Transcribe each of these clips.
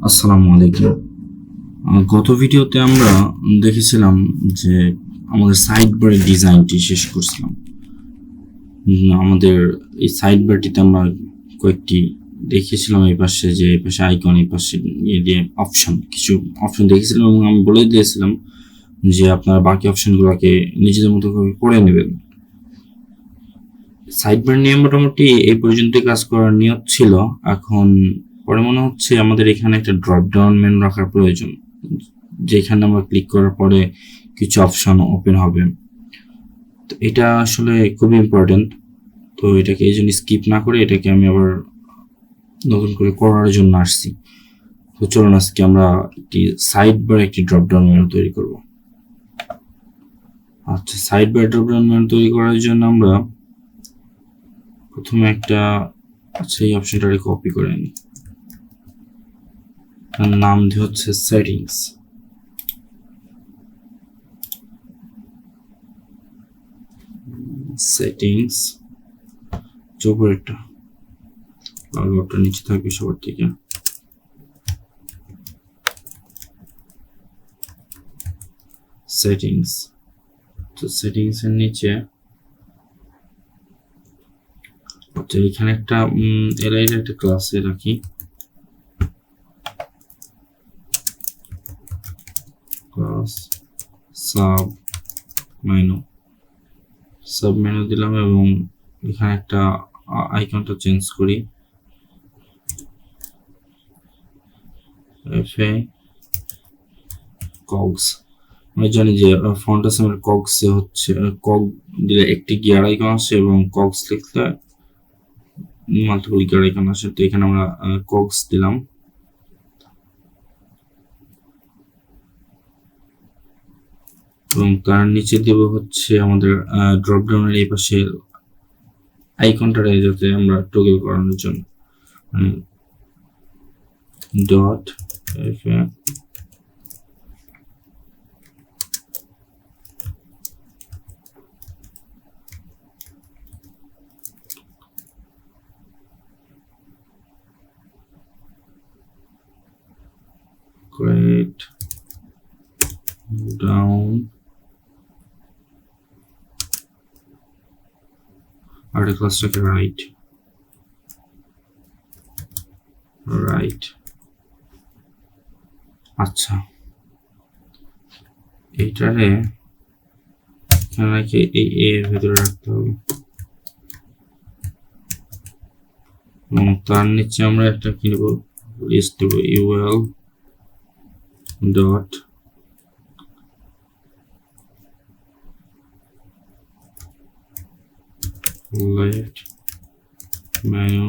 আসসালামু আলাইকুম। গত ভিডিওতে আমরা দেখেছিলাম যে আমাদের সাইড বারের ডিজাইনটি শেষ করছিলাম। আমাদের এই সাইড বারটিতে আমরা কয়েকটি দেখিয়েছিলাম, এই পাশে যে এই পাশে আইকন, এই পাশে দিয়ে কিছু অপশন দেখেছিলাম এবং আমি বলে দিয়েছিলাম যে আপনারা বাকি অপশনগুলোকে নিজেদের মতো করে নেবেন। সাইড বার নিয়ে মোটামুটি এই পর্যন্ত কাজ করার নিয়ত ছিল। এখন পরে মনে হচ্ছে আমাদের এখানে একটা ড্রপ ডাউন মেনু রাখার প্রয়োজন, যেখানে আমরা ক্লিক করার পরে কিছু অপশন ওপেন হবে। তো এটা আসলে খুবই ইম্পর্টেন্ট। তো এটাকে এই জন্য স্কিপ না করে এটাকে আমি আবার নতুন করে করার জন্য আসছি। তো চলুন আজকে আমরা একটি সাইড বার একটি ড্রপ ডাউন মেনু তৈরি করব। আচ্ছা, side bar drop down menu তৈরি করার জন্য আমরা প্রথমে একটা এই অপশনটাকে কপি করে নিই। তার নাম দিয়ে হচ্ছে সেটিংস উপরেরটা, লালটা নিচে থাকবে সবার থেকে। সেটিংস, তো সেটিংস এর নিচে এখানে একটা এর একটা ক্লাসে রাখি, ক্লাস সাব মেনু দিলাম এবং এখানে একটা আইকনটা চেঞ্জ করি, কগস। আমি জানি যে ফাউন্ডেশনের কগসে হচ্ছে কগ দিলে একটি গিয়ার আইকন আসে এবং কগস লিখলে মাল্টিপল গিয়ার আইকন আসে। তো এখানে আমরা কগস দিলাম এবং তার নিচে দেব হচ্ছে আমাদের ড্রপ ডাউনের এই পাশে আইকনটা যাতে আমরা টগল করানোর জন্য ডট create down আর ক্লাসটাকে রাইট। আচ্ছা, এইটারে এখানে এই এর ভিতরে রাখতে হবে এবং তার নিচে আমরা একটা কি নেব, লিস্ট দেব ul dot left menu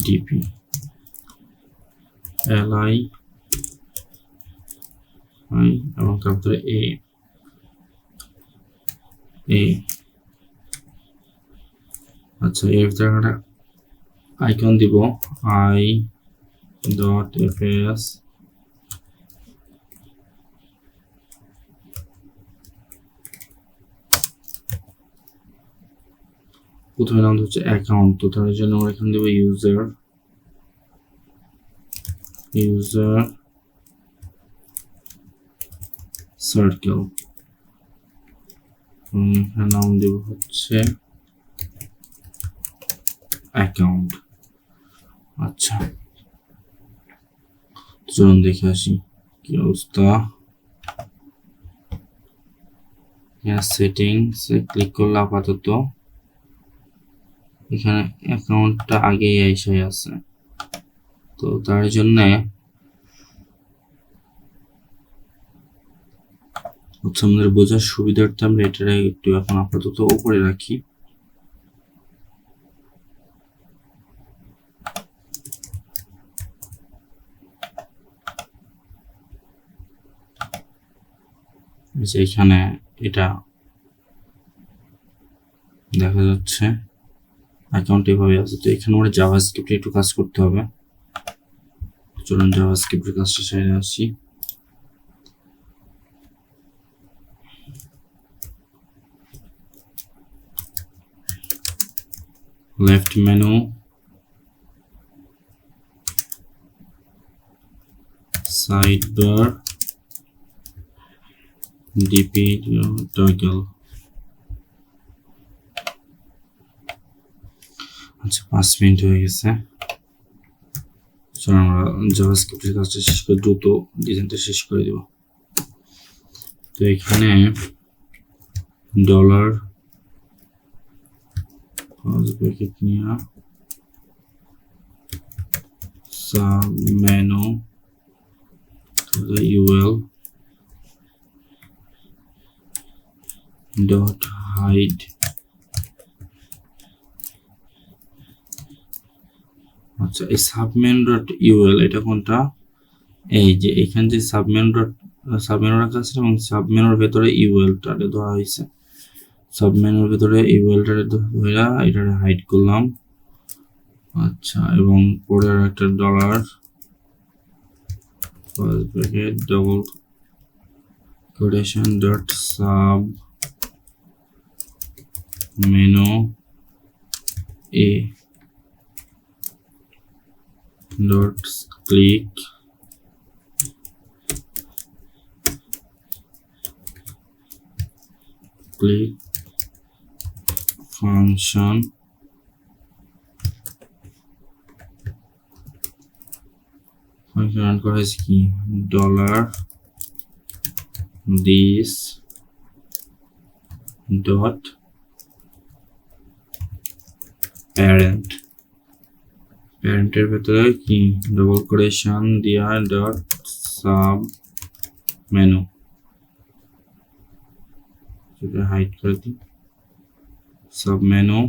dp li এবং তারপরে a আচ্ছা, এর ভিতরে একটা আইকন দিব i dot fs প্রথমে নাম হচ্ছে অ্যাকাউন্ট। তো তার জন্য আমরা এখানে দেবো ইউজার সার্কেল, নাম দেব হচ্ছে অ্যাকাউন্ট। আচ্ছা, চলুন দেখে আসি কি অবস্থা। সেটিংস ক্লিক করলে আপাতত এখানে অ্যাকাউন্টটা আগেই এসে আছে। তো তার জন্য আমাদের বোঝার সুবিধার্থে আমরা এটা একটু এখন আপাতত উপরে রাখি। এখানে এটা দেখা যাচ্ছে অ্যাকাউন্ট এভাবে আছে। তো এখানে আমরা জাভাস্ক্রিপ্টে একটু কাজ করতে হবে। চলুন জাভাস্ক্রিপ্টের কাজটা সেরে আসি। Left menu sidebar dp toggle। আচ্ছা 5 মিনিট হয়ে গেছে, চলো আমরা জাভাস্ক্রিপ্টের কাজটা শেষ করে দ্রুত ডিজাইনটা শেষ করে দেব। তো এখানে ডলার ব্র্যাকেট নিয়ে sub menu ul dot hide আচ্ছা এই সাবমেনু ডট ইউএল এটা কোনটা? এই যে এখানে যে সাবমেনু রাখা আছে এবং সাবমেনুর ভেতরে ইউএলটা ধরা হয়েছে। সাবমেনুর ভেতরে ইউএলটা ধরে এটা হাইড করলাম। আচ্ছা এবং পরে আর একটা dollar first bracket double quotation dot sub menu a dot click function run করা হয়েছে কি ডলার this dot parent প্যারেন্টের ভেতরে কি ডাবল কোটেশন দিয়া ডট সাব মেনু সেটা হাইড করে দিই সাব মেনু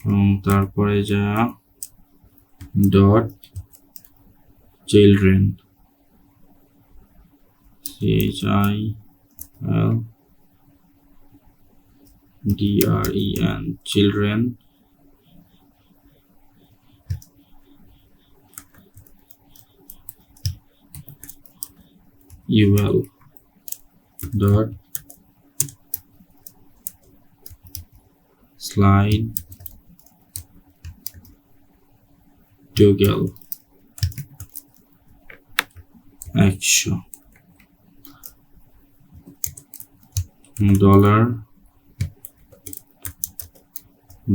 এবং তারপরে যা dot children CHILDREN children ul dot slide toggle action dollar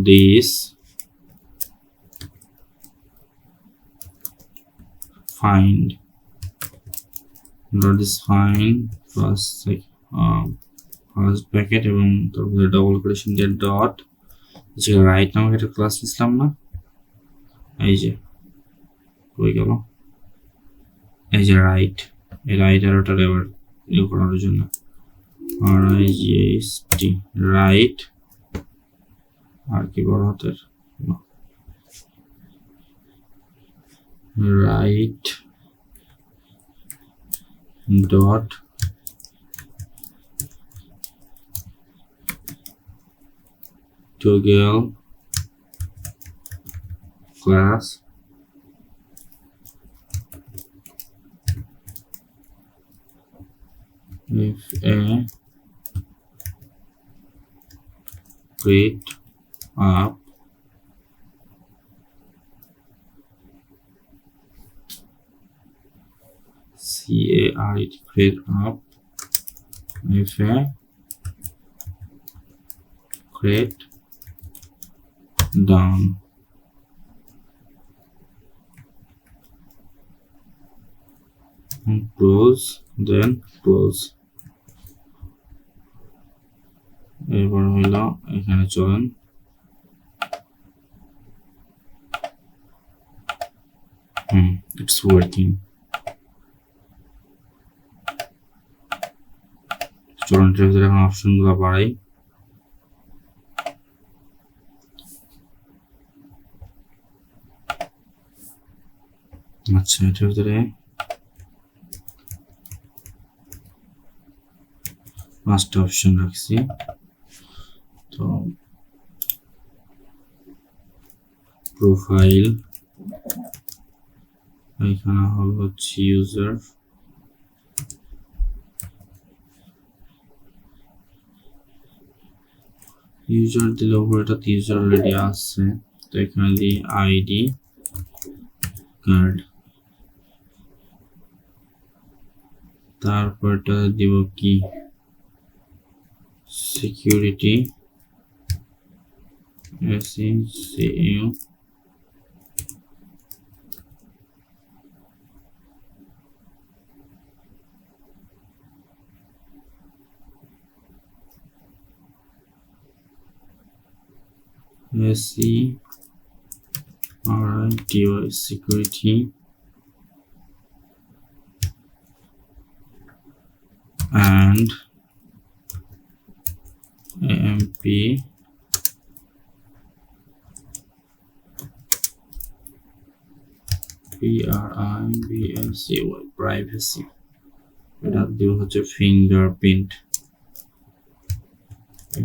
this find dot is find first bracket এবং তারপরে ডাবল কোটেশন দিয়ে ডট যে রাইট নামক একটা ক্লাস নিলাম না, এই যে হয়ে গেল এই যে রাইট এই রাইট আর ওটা এবার ইয়ে করার জন্য RIGHT রাইট আর কি বড় হাতের right dot toggle class if a create up CARET create up if a create down and close then close। এবার হইল এখানে চলেন it's working। চলুন এটার ভিতরে এখন অপশনগুলো বাড়াই। আচ্ছা এটার ভিতরে 5টা অপশন রাখছি। তো প্রোফাইল এখানে হবে হচ্ছে ইউজার দিলে উপরে এটা ইউজার অলরেডি আছে, তো এখানে দিই আইডি গার্ড, তারপরটা দিব কি security, SECU, SECURITY, security, and AMP PRIVACY, privacy, এটা দিব হচ্ছে ফিঙ্গারপ্রিন্ট,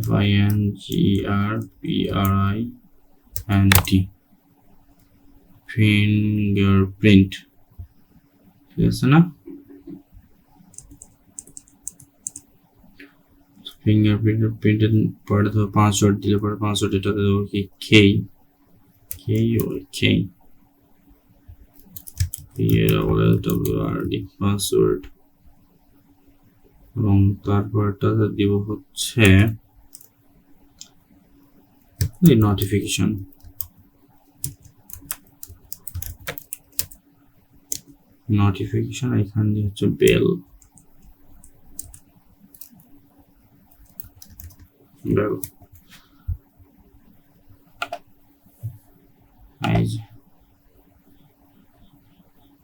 FINGRPRINT, ফিঙ্গারপ্রিন্ট। ঠিক আছে না? ফিঙ্গারপ্রিন্টের পরে তো পাসওয়ার্ড দিলে পরে পাসওয়ার্ড এটা দেবো কি KWRD পাসওয়ার্ড, এবং তারপরটা দিব হচ্ছে নোটিফিকেশন, এখান দিয়ে হচ্ছে বেল,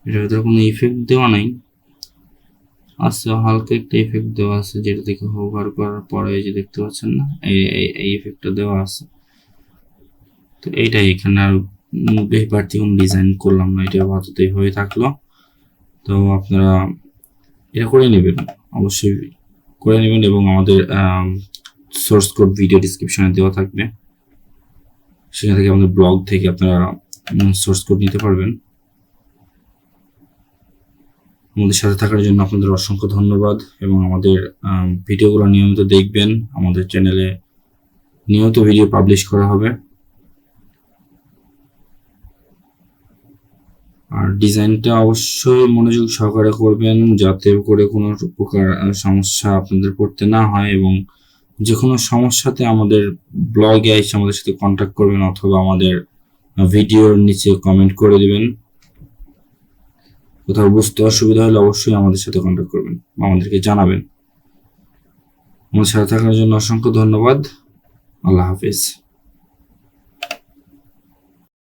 এটার ভিতরে কোনো ইফেক্ট দেওয়া নাই, আছে হালকা একটা ইফেক্ট দেওয়া আছে, যেটা থেকে হোভার করার পরে এই যে দেখতে পাচ্ছেন না, এই ইফেক্টটা দেওয়া আছে। তো এইটাই, এখানে আর বাড়তি কোনো ডিজাইন করলাম না, এটা আপাতত হয়ে থাকলো। তো আপনারা এটা করে নেবেন, অবশ্যই করে নেবেন, এবং আমাদের সোর্স কোড ভিডিও ডিসক্রিপশনে দেওয়া থাকবে, সেখান থেকে আমাদের ব্লগ থেকে আপনারা সোর্স কোড নিতে পারবেন। আমাদের সাথে থাকার জন্য আপনাদের অসংখ্য ধন্যবাদ, এবং আমাদের ভিডিওগুলো নিয়মিত দেখবেন। আমাদের চ্যানেলে নিয়মিত ভিডিও পাবলিশ করা হবে। আর ডিজাইনটা অবশ্যই মনোযোগ সহকারে করবেন, যাতে করে কোনো প্রকার সমস্যা আপনাদের পড়তে না হয়, এবং যে কোনো সমস্যাতে আমাদের ব্লগে এসে আমাদের সাথে কন্ট্যাক্ট করবেন, অথবা আমাদের ভিডিওর নিচে কমেন্ট করে দিবেন। কোথাও বুঝতে অসুবিধা হলে অবশ্যই আমাদের সাথে কন্ট্যাক্ট করবেন, আমাদেরকে জানাবেন। আমাদের সাথে থাকার জন্য অসংখ্য ধন্যবাদ। আল্লাহ হাফেজ।